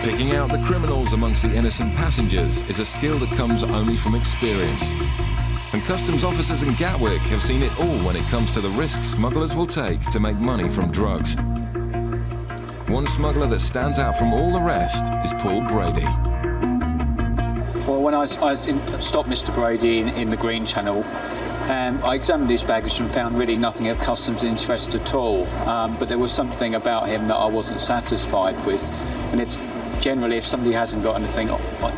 Picking out the criminals amongst the innocent passengers is a skill that comes only from experience. And customs officers in Gatwick have seen it all when it comes to the risks smugglers will take to make money from drugs. One smuggler that stands out from all the rest is Paul Brady. Well, when I stopped Mr. Brady in the Green Channel, I examined his baggage and found really nothing of customs interest at all. But there was something about him that I wasn't satisfied with. And generally, if somebody hasn't got anything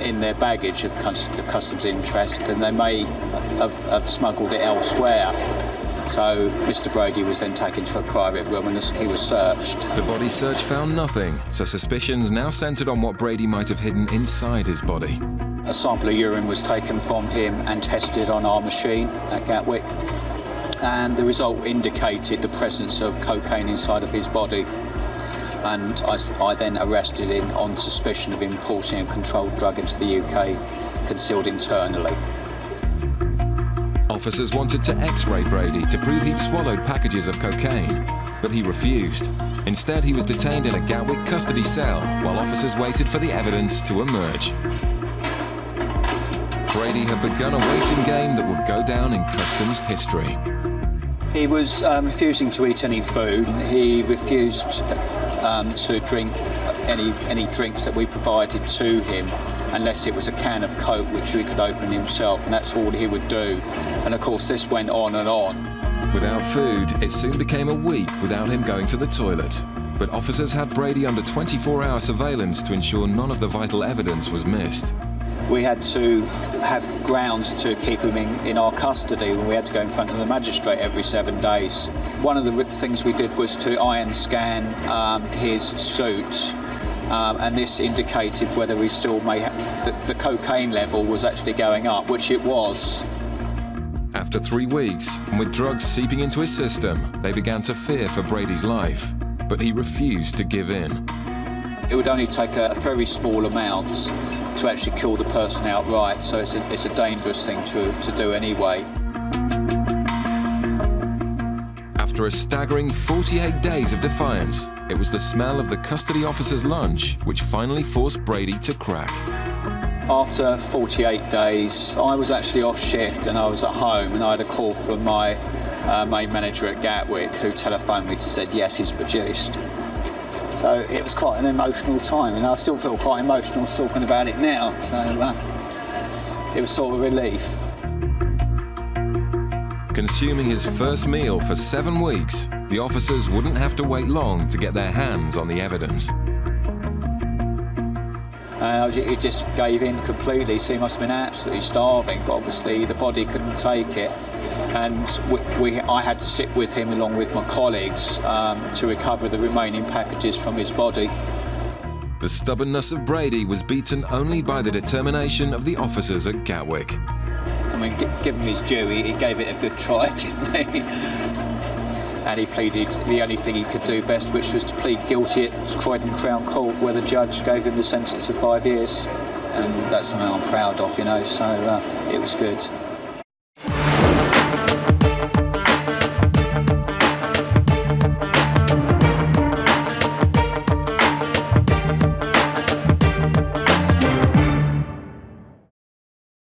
in their baggage of customs interest, then they may have smuggled it elsewhere. So Mr. Brady was then taken to a private room and he was searched. The body search found nothing, so suspicions now centred on what Brady might have hidden inside his body. A sample of urine was taken from him and tested on our machine at Gatwick, and the result indicated the presence of cocaine inside of his body. And I then arrested him on suspicion of importing a controlled drug into the UK, concealed internally. Officers wanted to X-ray Brady to prove he'd swallowed packages of cocaine, but he refused. Instead, he was detained in a Gatwick custody cell while officers waited for the evidence to emerge. Brady had begun a waiting game that would go down in customs history. He was refusing to eat any food. He refused to drink any drinks that we provided to him, unless it was a can of Coke which he could open himself, and that's all he would do. And of course this went on and on. Without food, it soon became a week without him going to the toilet. But officers had Brady under 24-hour surveillance to ensure none of the vital evidence was missed. We had to have grounds to keep him in our custody when we had to go in front of the magistrate every 7 days. One of the things we did was to iron scan his suit, and this indicated whether we still may have the cocaine level was actually going up, which it was. After 3 weeks, and with drugs seeping into his system, they began to fear for Brady's life, but he refused to give in. It would only take a very small amount to actually kill the person outright, so it's a dangerous thing to do anyway. After a staggering 48 days of defiance, it was the smell of the custody officer's lunch which finally forced Brady to crack. After 48 days, I was actually off shift and I was at home, and I had a call from my main manager at Gatwick, who telephoned me to say yes, he's produced. So it was quite an emotional time, and I still feel quite emotional talking about it now, so it was sort of a relief. Consuming his first meal for 7 weeks, the officers wouldn't have to wait long to get their hands on the evidence. It just gave in completely, so he must have been absolutely starving, but obviously the body couldn't take it. And I had to sit with him along with my colleagues to recover the remaining packages from his body. The stubbornness of Brady was beaten only by the determination of the officers at Gatwick. I mean, give him his due, he gave it a good try, didn't he? And he pleaded the only thing he could do best, which was to plead guilty at Croydon Crown Court, where the judge gave him the sentence of 5 years. And that's something I'm proud of, you know, so it was good.